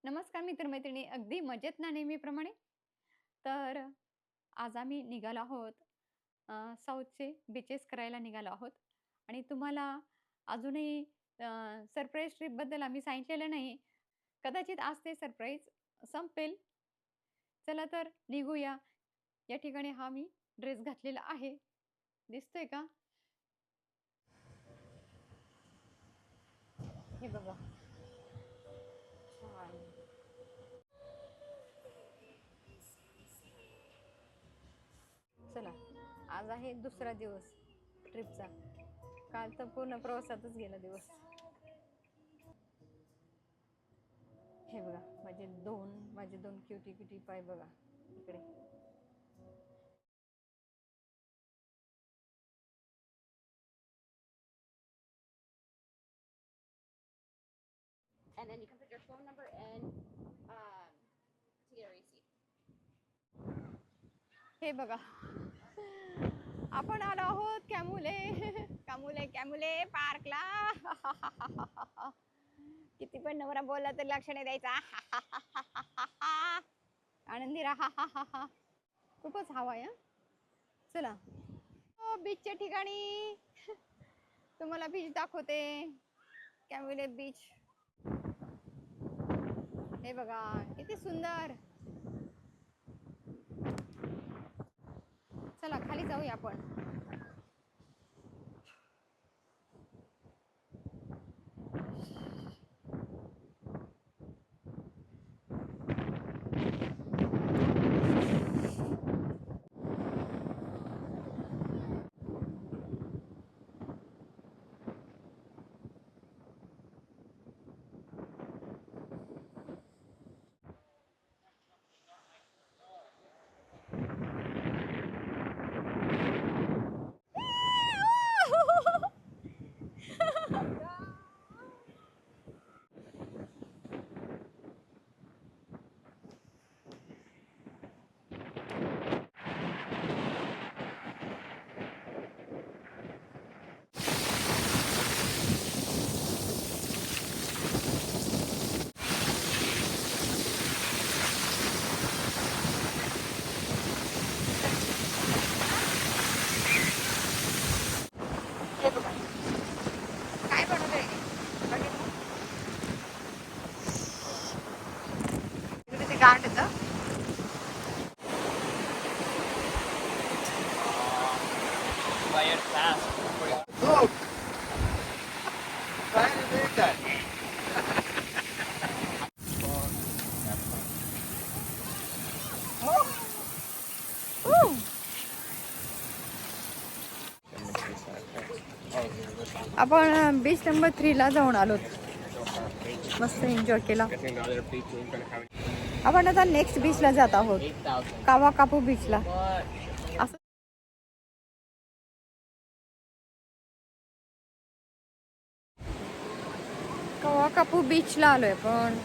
नमस्कार मित्रमैत्रिणी, अगदी मजेत ना नेहमीप्रमाणे. तर आज आम्ही निघालो आहोत साऊथचे बीचेस करायला निघालो आहोत आणि तुम्हाला अजूनही सरप्राईज ट्रिपबद्दल आम्ही सांगितलेलं नाही. कदाचित आज ते सरप्राईज संपेल. चला तर निघूया. या ठिकाणी हा मी ड्रेस घातलेला आहे. दिसतोय का? हे बघा. छान. चला, आज आहे दुसरा दिवस ट्रिपचा. काल तर पूर्ण प्रवासातच गेला दिवस. हे बघा, माझे दोन क्युटी क्युटी पाय बघा इकडे. And then you can put your phone number in to get a receipt. हे बघा, आपण आलो आहोत कॅमुले कॅमुले कॅमुले पार्कला. किती पण नवरा बोलला तर लक्ष नाही द्यायचा. आनंदी राहा. खूपच हवा आहे. चला बीचच्या ठिकाणी तुम्हाला बीच दाखवते. कॅमुले बीच. हे बघा किती सुंदर. चला खाली जाऊया आपण. काय बनवलंय इकडे ते गार्ड येतं. Play it fast. Look! Trying to make that. आपण बीच नंबर 3 ला जाऊन आलो. मस्त एन्जॉय केला. Getting the other people is gonna come. आपण आता नेक्स्ट बीचला जात आहोत, 8,000. कावा कापू बीचला. What? असं कावा कापू बीचला आलोय आपण.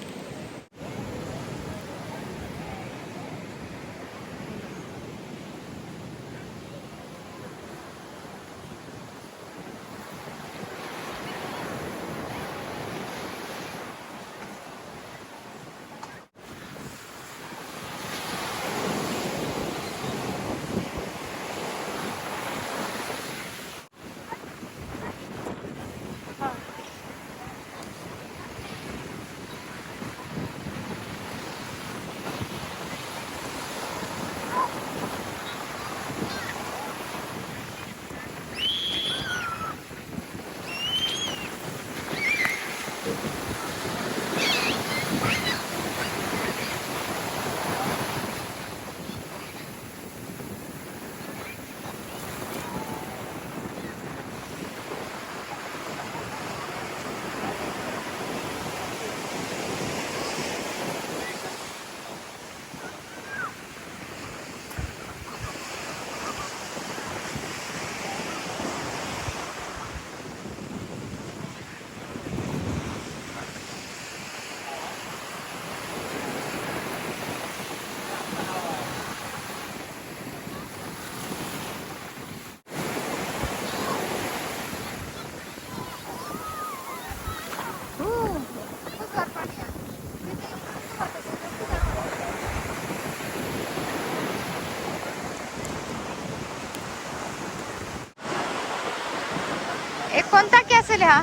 कोणता कॅसल हा?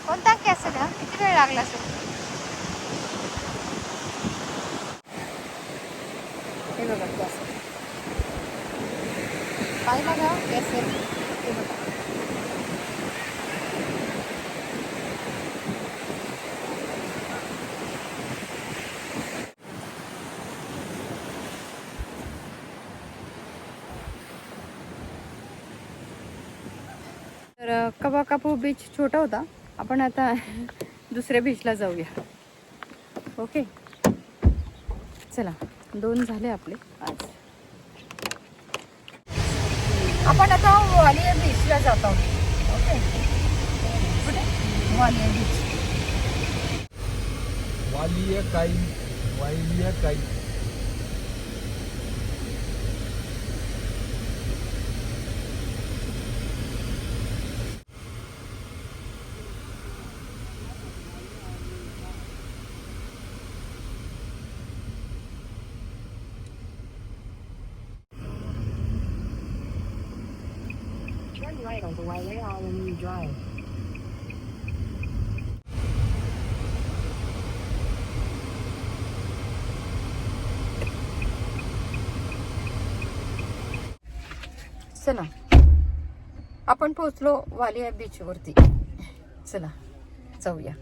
कोणता कॅसल हा? किती वेळ लागला असेल? हे बघा कॅसल. पाहिला का कॅसल? हे बघा. तर कबा कापू बीच छोटा होता. आपण आता दुसऱ्या बीचला जाऊया. ओके, चला 2 झाले आपले आज. आपण आता ग्वालियर बीचला जात आहोत. ओके, कुठे? ग्वालियर बीच. वालिया काई. Turn right onto Wailea Avenue Drive. चला, आपण पोहोचलो वालिया बीच वरती. चला जाऊया.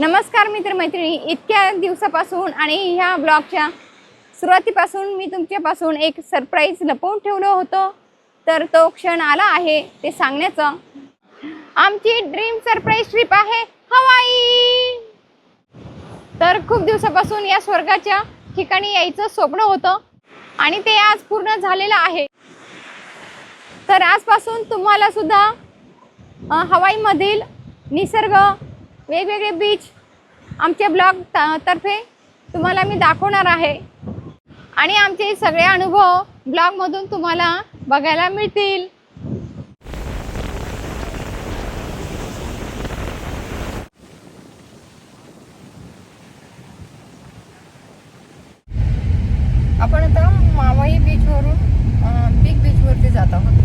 नमस्कार मित्रमैत्रिणी. इतक्या दिवसापासून आणि ह्या ब्लॉगच्या सुरुवातीपासून मी तुमच्यापासून एक सरप्राईज लपवून ठेवलं होतं. तर तो क्षण आला आहे ते सांगण्याचा. आमची ड्रीम सरप्राईज ट्रिप आहे हवाई. तर खूप दिवसापासून या स्वर्गाच्या ठिकाणी यायचं स्वप्न होतं आणि ते आज पूर्ण झालेलं आहे. तर आजपासून तुम्हाला सुद्धा हवाईमधील निसर्ग, वेगवेगळे बीच आमच्या ब्लॉग तर्फे तुम्हाला मी दाखवणार आहे आणि आमचे सगळे अनुभव ब्लॉगमधून तुम्हाला बघायला मिळतील. आपण आता मावाई बीचवरून बिग बीचवरती जात आहोत.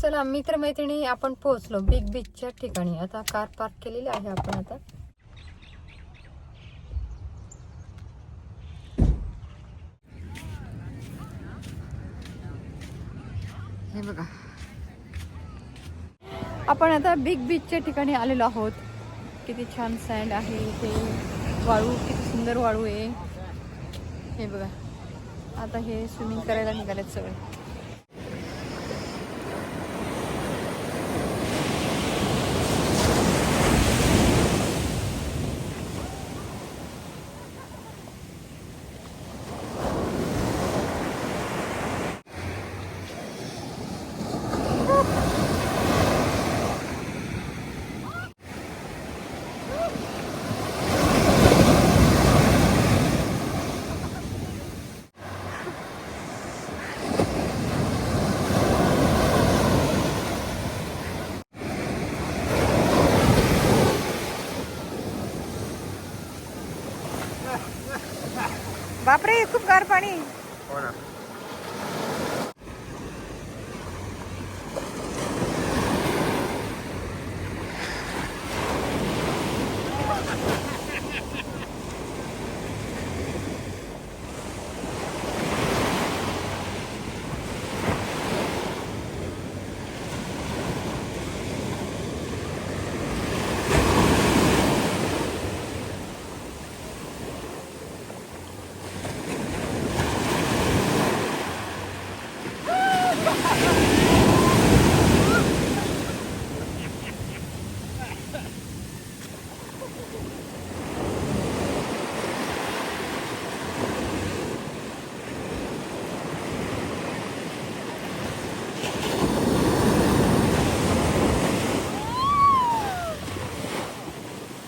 चला मित्रमैत्रिणी, आपण पोहोचलो बिग बीचच्या ठिकाणी. आता कार पार्क केलेली आहे आपण. आता हे बघा, आपण आता बिग बीचच्या ठिकाणी आलेलो आहोत. किती छान सँड आहे इथे, वाळू किती सुंदर वाळू आहे. हे बघा, आता हे स्विमिंग करायला निघालेत सगळे. बापरे, खूप गार पाणी. हो ना.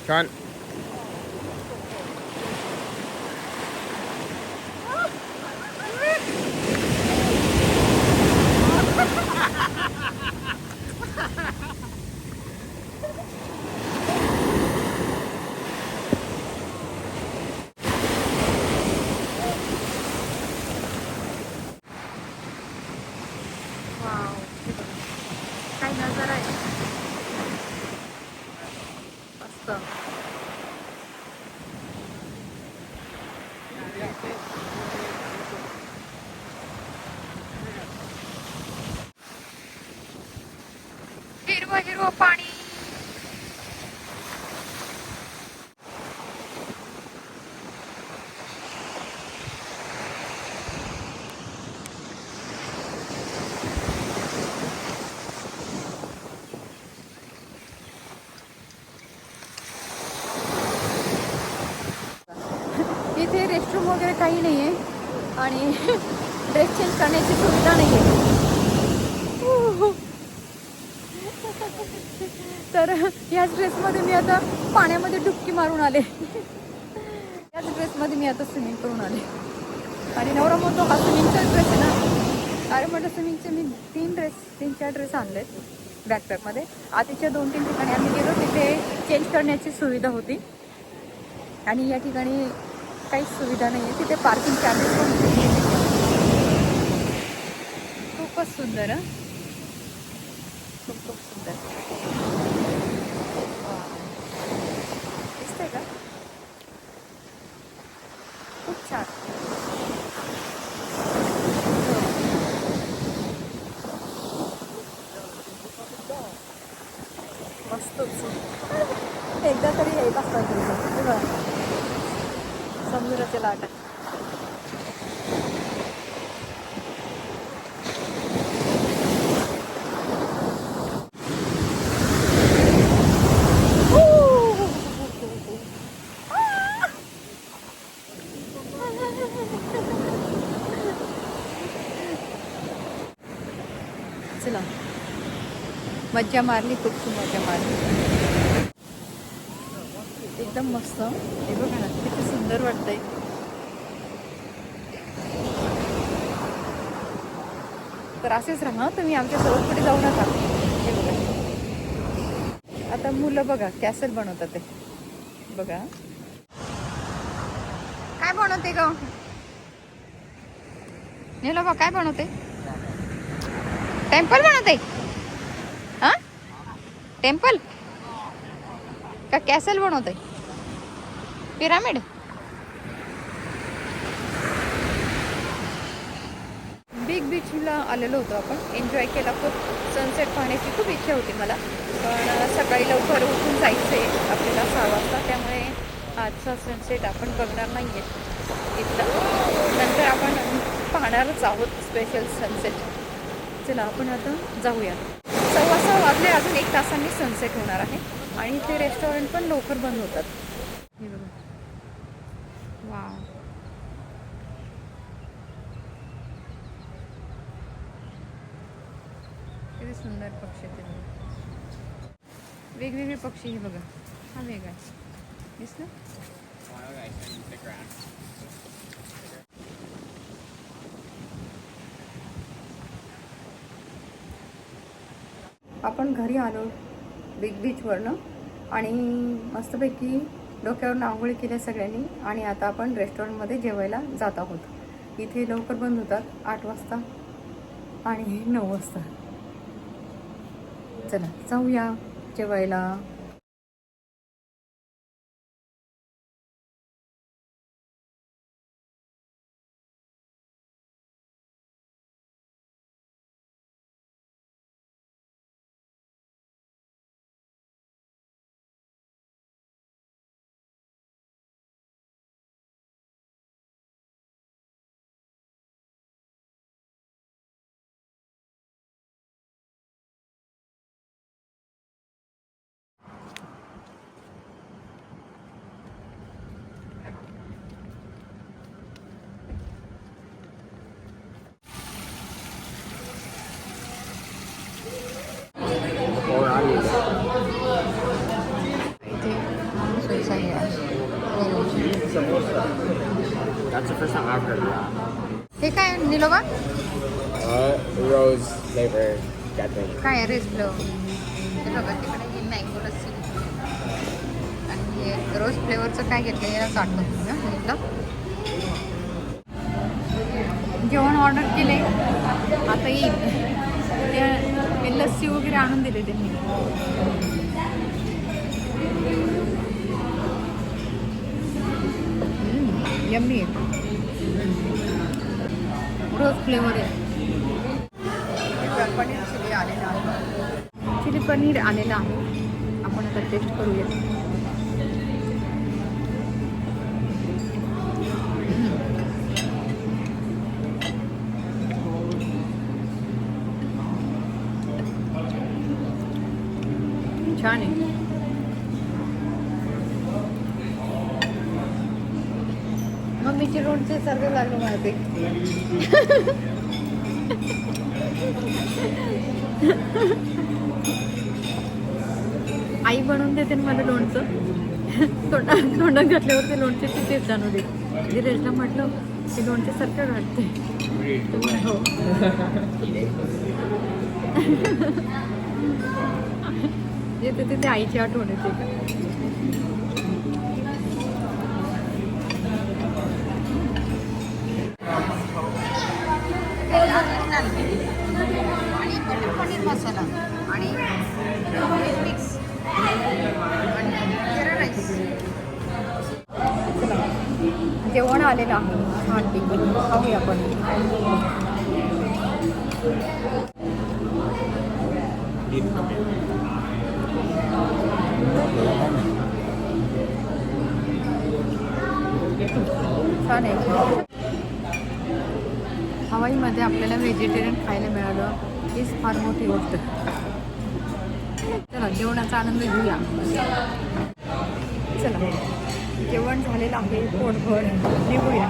Come on. वाव, काय नजारा आहे मस्त. हिरवं हिरवं पाणी. इथे रेस्टरूम वगैरे काही नाही आहे आणि ड्रेस चेंज करण्याची सुविधा नाही आहे. तर याच ड्रेसमध्ये मी आता पाण्यामध्ये डुबकी मारून आले. याच ड्रेसमध्ये मी आता स्विमिंग करून आले आणि नवरा म्हणतो हा स्विमिंगचा ड्रेस आहे ना. अरे म्हटलं स्विमिंगचे मी 3-4 ड्रेस आणलेत बॅकपॅकमध्ये. आधीच्या 2-3 ठिकाणी आम्ही गेलो तिथे चेंज करण्याची सुविधा होती आणि या ठिकाणी काहीच सुविधा नाही आहे. तिथे पार्किंग चार्जेस पण खूपच सुंदर. खूप खूप सुंदर दिसतंय का? खूप छान. मस्तच. एकदा तरी यायलाच पाहिजे समुद्राच्या लाटा. चला मज्जा मारली, खूप मज्जा मारली. एकदम मस्त. हे बघा ना किती सुंदर वाटतंय. तर असेच राहा तुम्ही आमच्यासोबत पुढे जाऊ नका. हे बघा आता मुलं बघा कॅसल बनवतात ते बघा. काय बनवते ग नेलो बा? काय बनवते? टेम्पल बनवते? हा टेम्पल का कॅसल बनवते? पिरामिड? बिग बीचला आलेलो होतो आपण. एन्जॉय केला खूप. सनसेट पाहण्याची खूप इच्छा होती मला, पण सकाळी लवकर उठून जायचं आहे आपल्याला 6 वाजता. त्यामुळे आजचा सनसेट आपण बघणार नाही आहे इथला. नंतर आपण पाहणारच आहोत स्पेशल सनसेट. चला आपण आता जाऊया. 6:15 वाजले. अजून 1 तासांनी सनसेट होणार आहे आणि इथे रेस्टॉरंट पण लवकर बंद होतात. हे बघा वाव. किती सुंदर पक्षी ते बघा. वेगवेगळे पक्षी. हे बघा हा वेगळा दिसलं. आपण घरी आलो बिग बीचवरनं आणि मस्तपैकी डोक्यावरून आंघोळी केल्या सगळ्यांनी आणि आता आपण रेस्टॉरंटमध्ये जेवायला जात आहोत. इथे लवकर बंद होतात 8 वाजता आणि 9 वाजता. चला जाऊया जेवायला. That's the first time I've heard of that. हे काय निलोबा Rose flavor gathering. काय रेसलं हे बघा तिकडे ही मँगो लस्सी आणि हे रोज फ्लेवरचं काय घेतलं याला साठवून ना घेतलं. जेवण ऑर्डर केले आता येईल ते लस्सी वगैरे आणून दिले त्यांनी. यम्मी आहे रोज फ्लेवर आहे. पनीर चिली आलेलं आहे चिली पनीर आलेलं आहे आपण आता टेस्ट करूया. छान आहे. मम्मीचे रोडचे सारखं लागलं मला ते. आई बनवून देते ना मला लोणचं. तोंडात घातल्यावर ते लोणच्याची टेस्ट जाणवते. धीरजला म्हटलं ते लोणच्यासारखं घालते. हो येते तिथे आईची आठवण येते. आणि बटर पनीर मसाला आणि मिक्स आणि जिरा राईस. जेवण आलेलं आहे छान पैकी खाऊया आपण. छान आहे. हवाईमध्ये आपल्याला व्हेजिटेरियन खायला मिळालं हीच फार मोठी गोष्ट. चला जेवणाचा आनंद घेऊया. चला जेवण झालेलं आहे पोटभर निघूया.